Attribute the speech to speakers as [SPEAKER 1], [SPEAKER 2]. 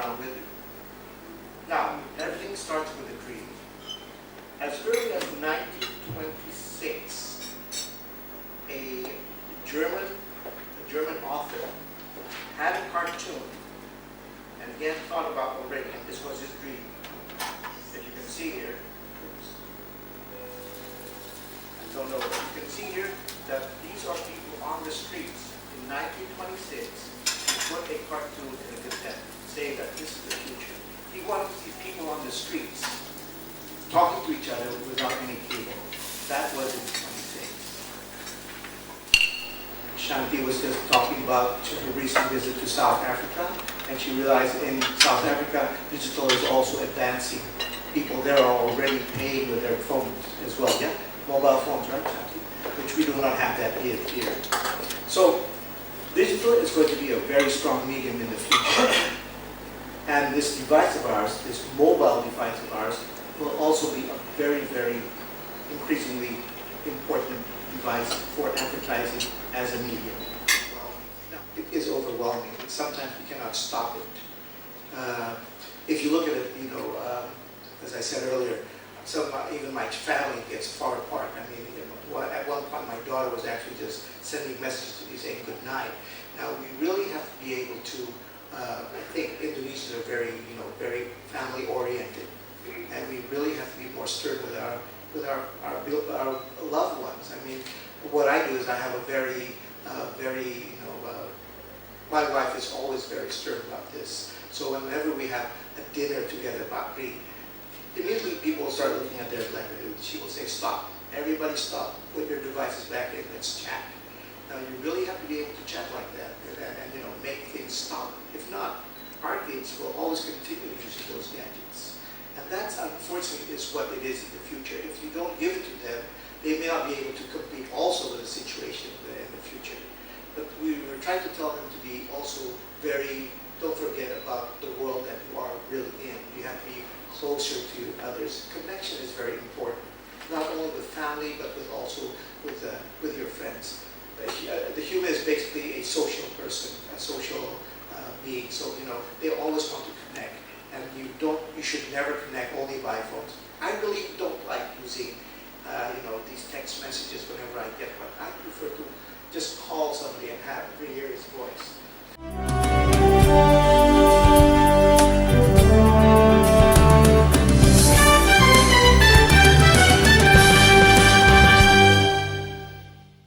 [SPEAKER 1] around with you. Now, everything starts with a dream. As early as 1926, a German author had a cartoon, and again thought about already, and this was his dream, that you can see here. Oops. I don't know what you can see here, that these are people on the streets. In 1926, he put a cartoon in a cassette, saying that this is the future. He wanted to see people on the streets talking to each other without any cable. That was in 26. Shanti was just talking about her recent visit to South Africa, and she realized in South Africa, digital is also advancing. People there are already paying with their phones as well, yeah? Mobile phones, right, Shanti? Which we do not have that here. So, digital is going to be a very strong medium in the future. And this device of ours, this mobile device of ours, will also be a very, very increasingly important device for advertising as a medium. Now, it is overwhelming. Sometimes we cannot stop it. If you look at it, as I said earlier, even my family gets far apart. I mean, at one point my daughter was actually just sending messages to me saying good night. Now we really have to be able to, I think Indonesians are very, very family oriented. And we really have to be more stern with our loved ones. I mean, what I do is I have a very, my wife is always very stern about this. So whenever we have a dinner together, immediately people will start looking at their BlackBerry. She will say, stop. Everybody stop. Put your devices back in. Let's chat. Now you really have to be able to chat like that and make things stop. If not, our kids will always continue using those gadgets. And that's, unfortunately, is what it is in the future. If you don't give it to them, they may not be able to compete also with the situation in the future. But we were trying to tell them to be also don't forget about the world that you are really in. You have to be closer to others. Connection is very important, not only with family, but also with your friends. The human is basically a social person, a social being. So, they always want to connect. And you should never connect only by phones. I really don't like using, these text messages whenever I get one.